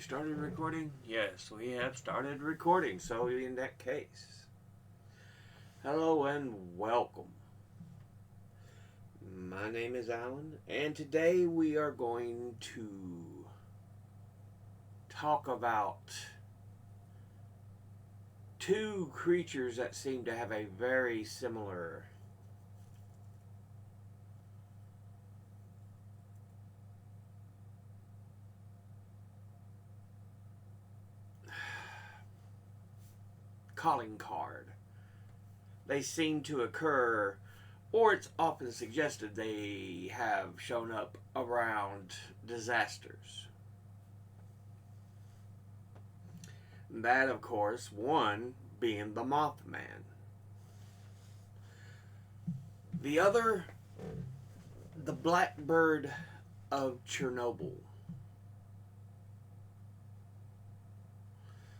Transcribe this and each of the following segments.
started recording? Yes, we have started recording. So, in that case, hello and welcome. My name is Alan, and today we are going to talk about two creatures that seem to have a very similar calling card. They seem to occur, or it's often suggested they have shown up around disasters. That, of course, one being the Mothman. The other, the Blackbird of Chernobyl.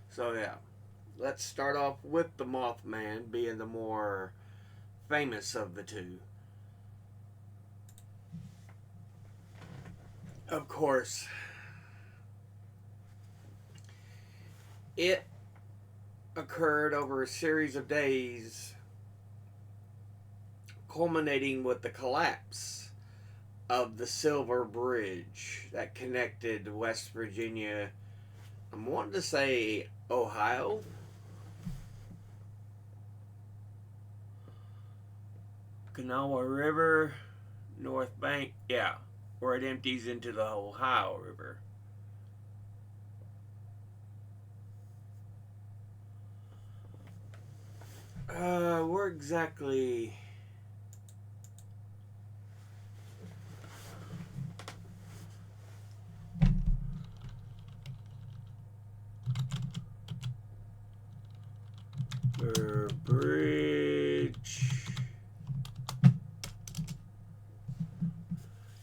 So, yeah. Let's start off with the Mothman being the more famous of the two. Of course, it occurred over a series of days, culminating with the collapse of the Silver Bridge that connected West Virginia, I'm wanting to say Ohio, Kanawha River, North Bank, yeah, where it empties into the Ohio River. Where exactly? Bridge.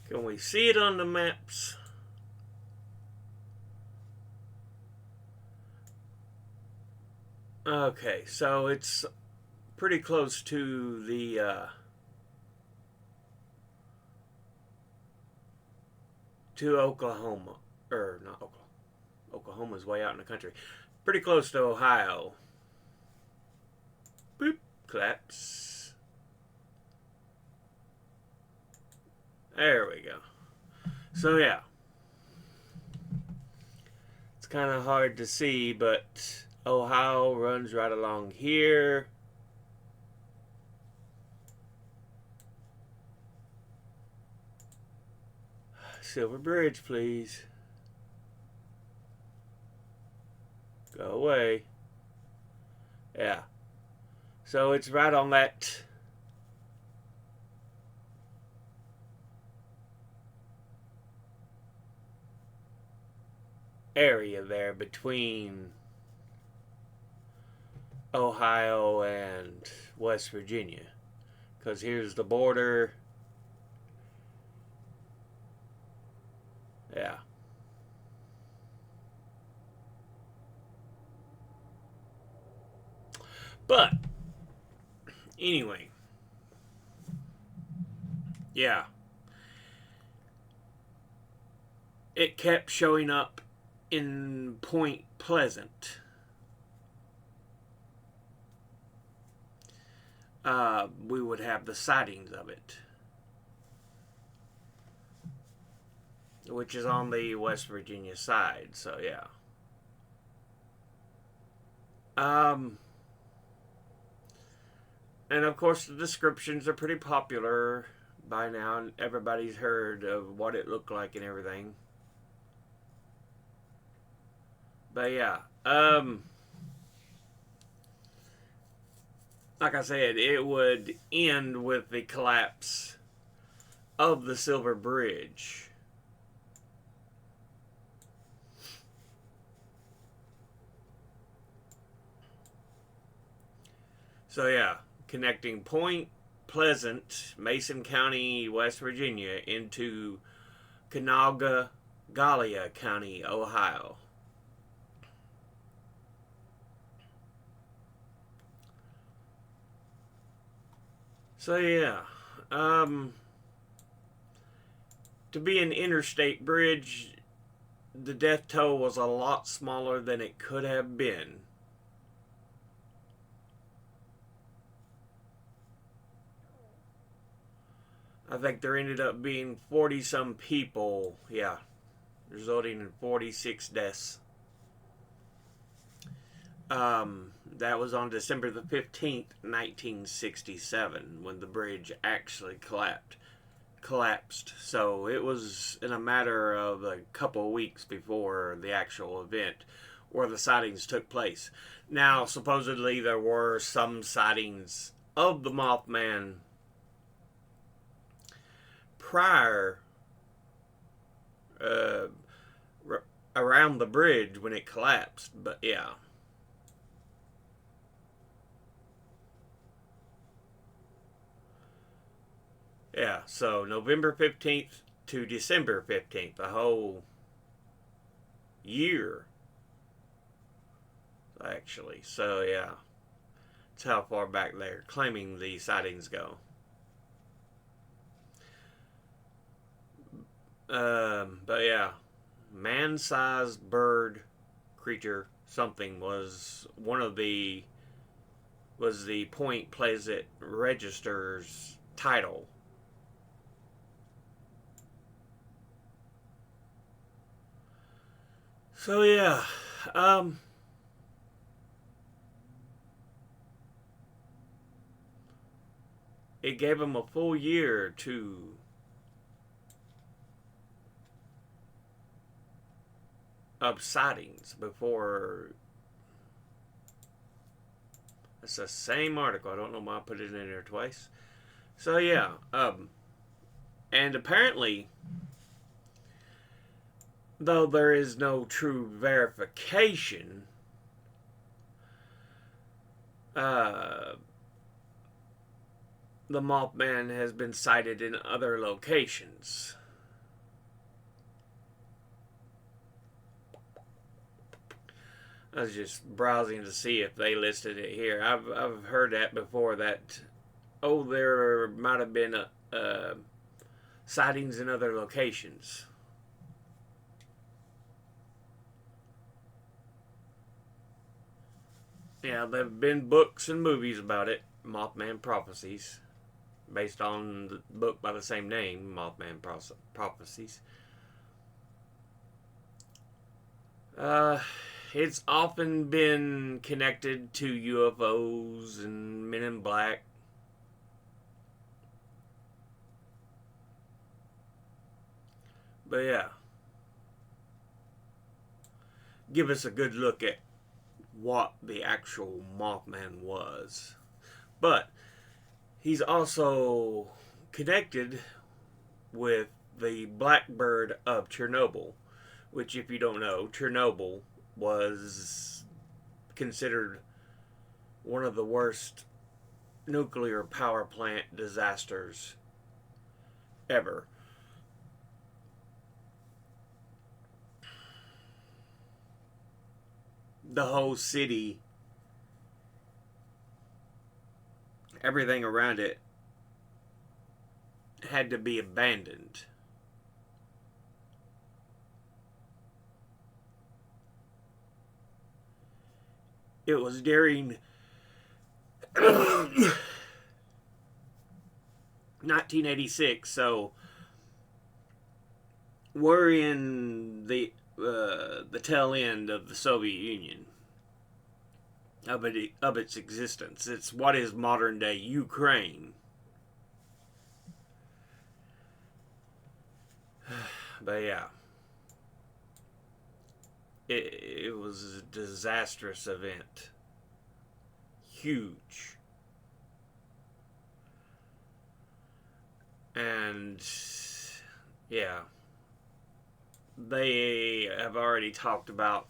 Can we see it on the maps? Okay, so it's pretty close to the to Oklahoma, or not Oklahoma. Oklahoma's way out in the country. Pretty close to Ohio. Boop, collapse. There we go. So yeah, it's kind of hard to see, but Ohio runs right along here. Silver Bridge, please. Go away. Yeah. So it's right on that area there between Ohio and West Virginia. Because here's the border. Yeah. But, anyway. Yeah. It kept showing up in Point Pleasant. We would have the sightings of it, which is on the West Virginia side. So yeah. And of course the descriptions are pretty popular by now, and everybody's heard of what it looked like and everything. But yeah, like I said, it would end with the collapse of the Silver Bridge. So yeah, connecting Point Pleasant, Mason County, West Virginia, into Kanawha County, Ohio. So yeah, to be an interstate bridge, the death toll was a lot smaller than it could have been. I think there ended up being 40 some people, yeah, resulting in 46 deaths. That was on December the 15th, 1967, when the bridge actually collapsed. So it was in a matter of a couple of weeks before the actual event where the sightings took place. Now, supposedly there were some sightings of the Mothman prior, uh, around the bridge when it collapsed, but yeah. Yeah, so November 15th to December 15th, a whole year, actually. So, yeah, that's how far back they're claiming the sightings go. But yeah, man-sized bird creature something was the Point Pleasant Register's title. So yeah, um, it gave him a full year to of sightings before. It's the same article. I don't know why I put it in there twice. So yeah, and apparently, though there is no true verification, uh, the Mothman has been sighted in other locations. I was just browsing to see if they listed it here. I've heard that before. That there might have been sightings in other locations. Yeah, there've been books and movies about it. Mothman Prophecies, based on the book by the same name, Mothman Prophecies. Uh, it's often been connected to UFOs and Men in Black. But yeah, give us a good look at what the actual Mothman was. But he's also connected with the Blackbird of Chernobyl, which, if you don't know, Chernobyl was considered one of the worst nuclear power plant disasters ever. The whole city, everything around it, had to be abandoned. It was during 1986, so we're in the tail end of the Soviet Union, of its existence. It's what is modern day Ukraine. But yeah, it was a disastrous event, huge, and yeah, they have already talked about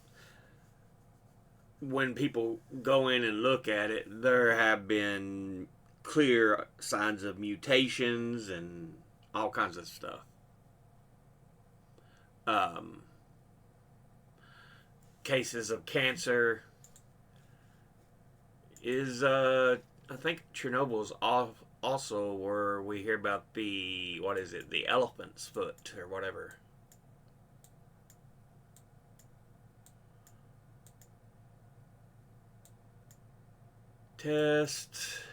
when people go in and look at it, there have been clear signs of mutations and all kinds of stuff. Um, Cases of cancer is, I think Chernobyl's also where we hear about the, what is it, the elephant's foot or whatever. test.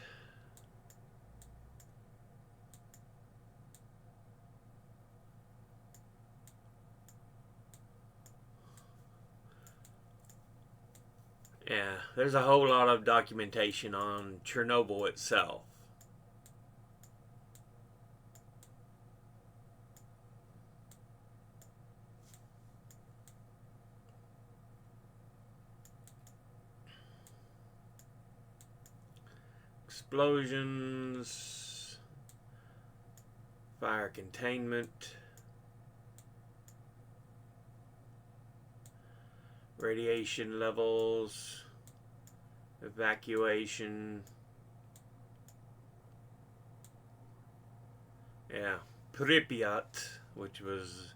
Yeah, there's a whole lot of documentation on Chernobyl itself. Explosions, fire containment, radiation levels, evacuation. Yeah, Pripyat, which was,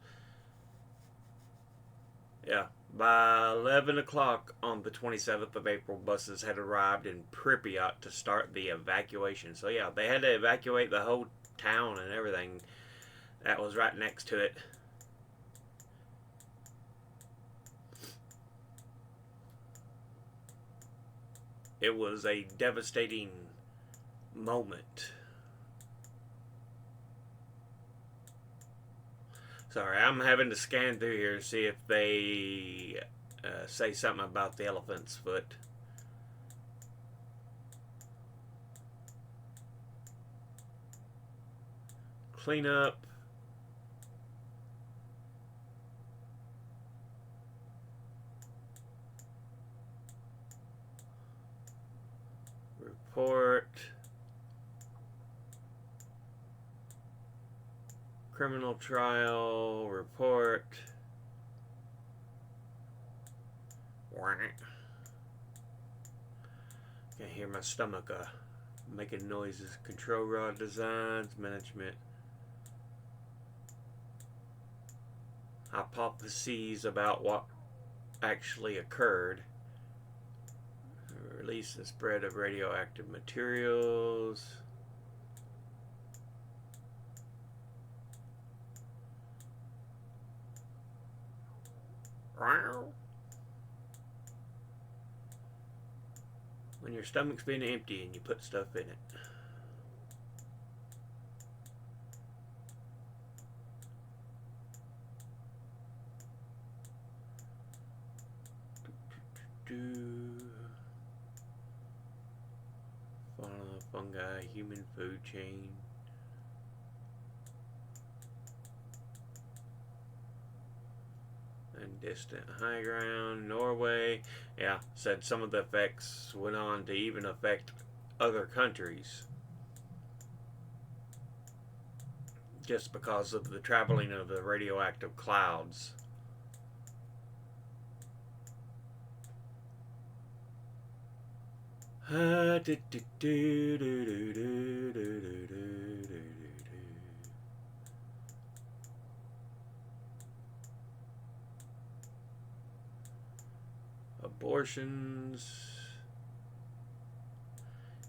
yeah, by 11 o'clock on the 27th of April, buses had arrived in Pripyat to start the evacuation. So, yeah, they had to evacuate the whole town and everything that was right next to it. It was a devastating moment. Sorry, I'm having to scan through here to see if they say something about the elephant's foot. Clean up. Report. Criminal trial. Report. Can't hear my stomach making noises. Control rod designs. Management. Hypotheses about what actually occurred. Release and spread of radioactive materials. When your stomach's been empty and you put stuff in it. Fauna, fungi, human food chain. And distant high ground, Norway. Yeah, said some of the effects went on to even affect other countries. Just because of the traveling of the radioactive clouds. Abortions,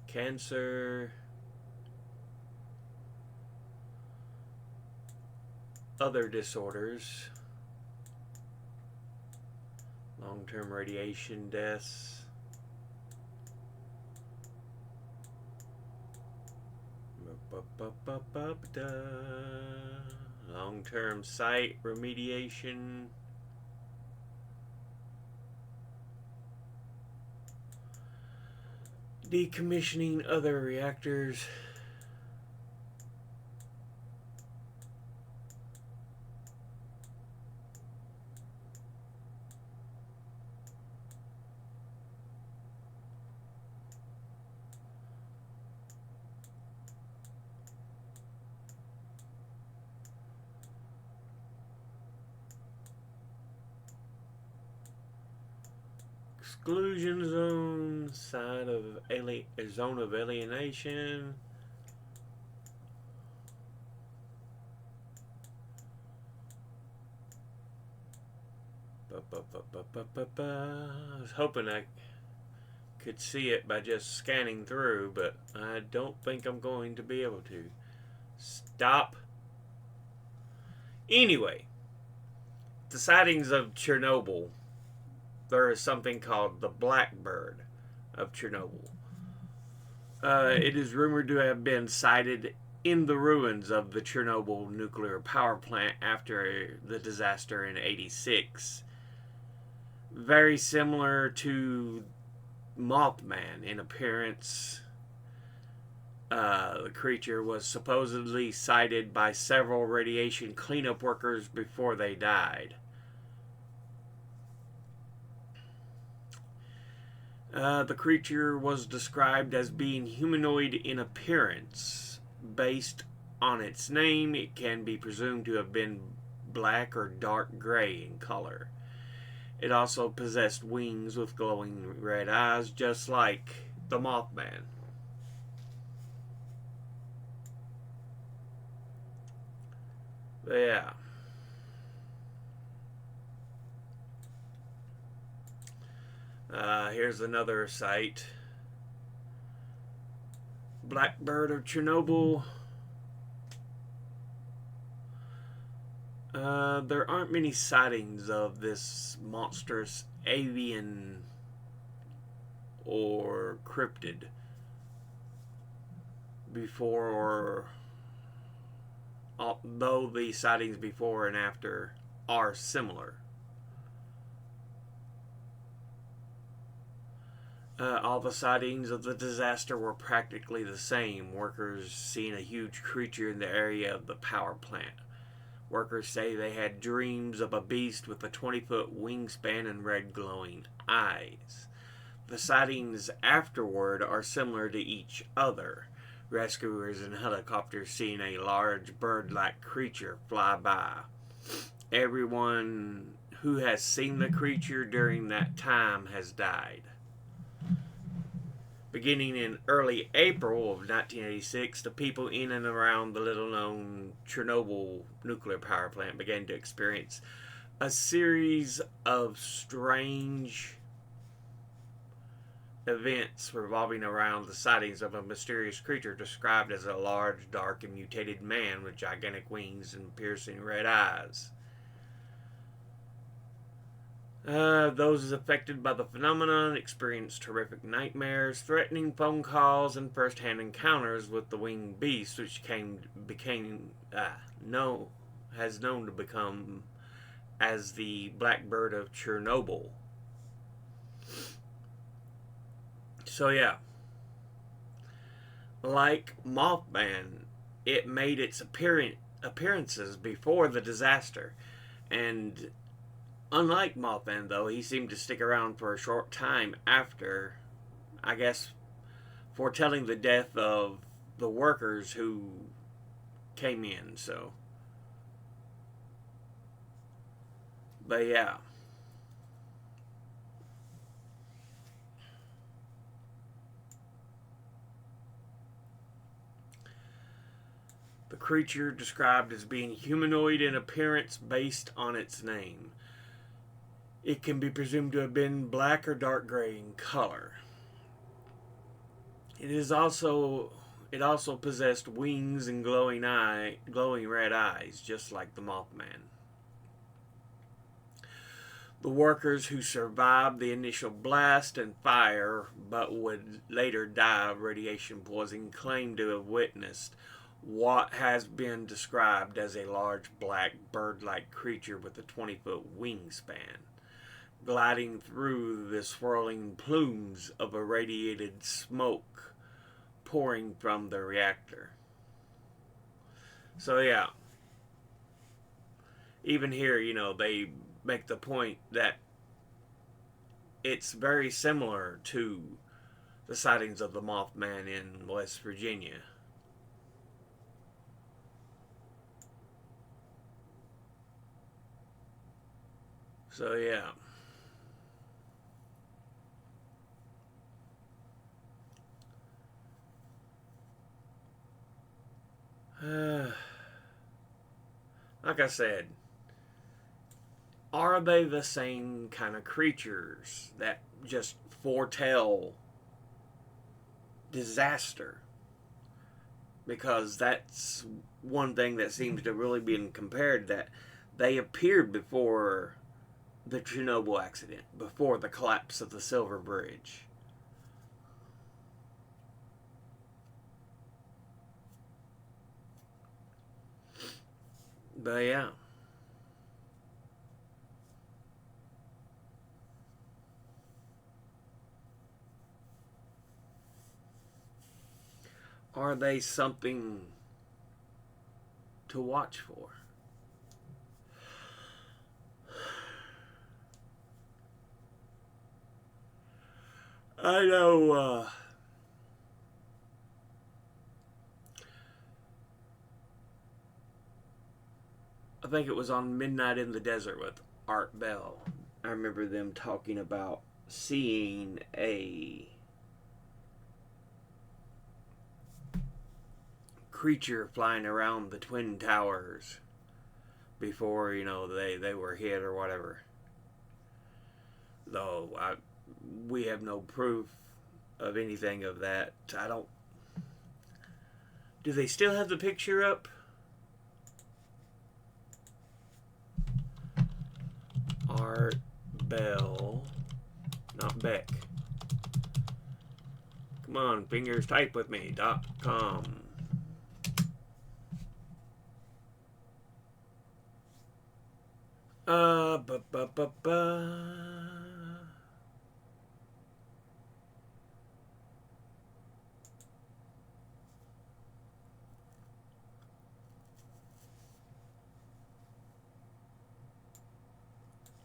cancer, other disorders, long-term radiation deaths. Long-term site remediation. Decommissioning other reactors. Exclusion zone, zone of alienation. I was hoping I could see it by just scanning through, but I don't think I'm going to be able to. Stop. Anyway, the sightings of Chernobyl. There is something called the Blackbird of Chernobyl. It is rumored to have been sighted in the ruins of the Chernobyl nuclear power plant after the disaster in '86. Very similar to Mothman in appearance. The creature was supposedly sighted by several radiation cleanup workers before they died. The creature was described as being humanoid in appearance. Based on its name, it can be presumed to have been black or dark gray in color. It also possessed wings with glowing red eyes, just like the Mothman. But yeah. Here's another site. Blackbird of Chernobyl. There aren't many sightings of this monstrous avian or cryptid before, although the sightings before and after are similar. All the sightings of the disaster were practically the same. Workers seeing a huge creature in the area of the power plant. Workers say they had dreams of a beast with a 20-foot wingspan and red glowing eyes. The sightings afterward are similar to each other. Rescuers in helicopters seeing a large bird-like creature fly by. Everyone who has seen the creature during that time has died. Beginning in early April of 1986, the people in and around the little-known Chernobyl nuclear power plant began to experience a series of strange events revolving around the sightings of a mysterious creature described as a large, dark, and mutated man with gigantic wings and piercing red eyes. Those affected by the phenomenon experienced horrific nightmares, threatening phone calls, and first-hand encounters with the winged beast, which has known to become as the Blackbird of Chernobyl. So yeah, like Mothman, it made its appearances before the disaster, and unlike Mothman, though, he seemed to stick around for a short time after, I guess, foretelling the death of the workers who came in, so. But yeah. The creature described as being humanoid in appearance based on its name. It can be presumed to have been black or dark gray in color. It also possessed wings and glowing red eyes, just like the Mothman. The workers who survived the initial blast and fire, but would later die of radiation poisoning, claimed to have witnessed what has been described as a large black bird-like creature with a 20-foot wingspan, gliding through the swirling plumes of irradiated smoke pouring from the reactor. So yeah, even here, they make the point that it's very similar to the sightings of the Mothman in West Virginia. So yeah. Like I said, are they the same kind of creatures that just foretell disaster? Because that's one thing that seems to really be compared, that they appeared before the Chernobyl accident, before the collapse of the Silver Bridge. But yeah. Are they something to watch for? I know, I think it was on Midnight in the Desert with Art Bell. I remember them talking about seeing a creature flying around the Twin Towers before, they were hit or whatever. Though we have no proof of anything of that. I don't. Do they still have the picture up? Art Bell, not Beck. Come on, fingers type with me. .com. Ba ba ba ba.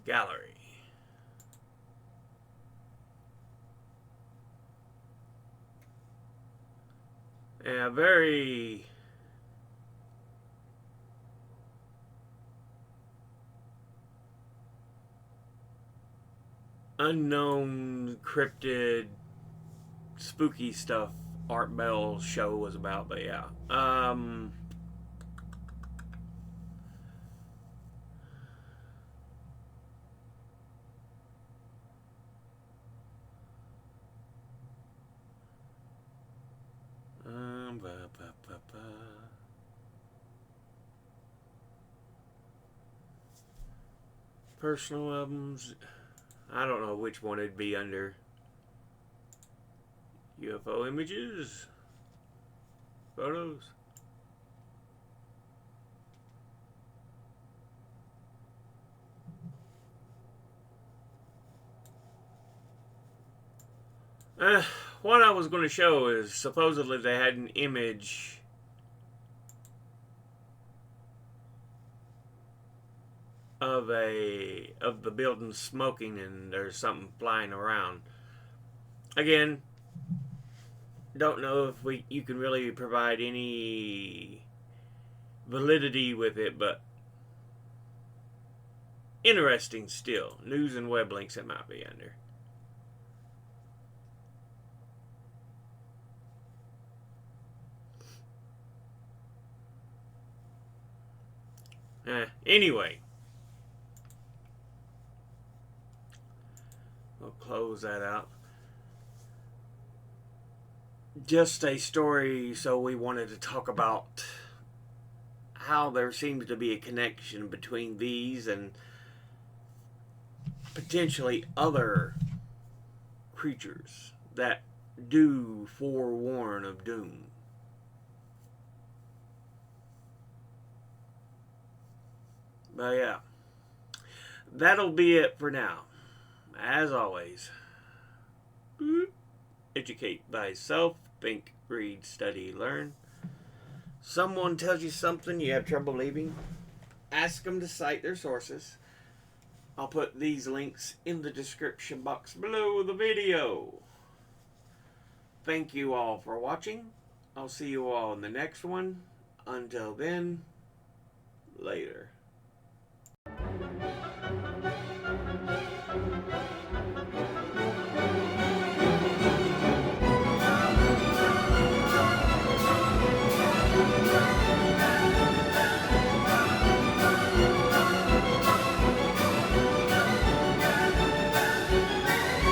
Gallery. Yeah, very unknown cryptid spooky stuff Art Bell's show was about, but yeah. Ba, ba, ba, ba. Personal albums. I don't know which one it'd be under. UFO images, photos. What I was going to show is supposedly they had an image of the building smoking and there's something flying around. Again, don't know if you can really provide any validity with it, but interesting still. News and web links it might be under. Anyway, we'll close that out. Just a story, so we wanted to talk about how there seems to be a connection between these and potentially other creatures that do forewarn of doom. But yeah, that'll be it for now. As always, educate thyself, think, read, study, learn. Someone tells you something you have trouble believing, ask them to cite their sources. I'll put these links in the description box below the video. Thank you all for watching. I'll see you all in the next one. Until then, later.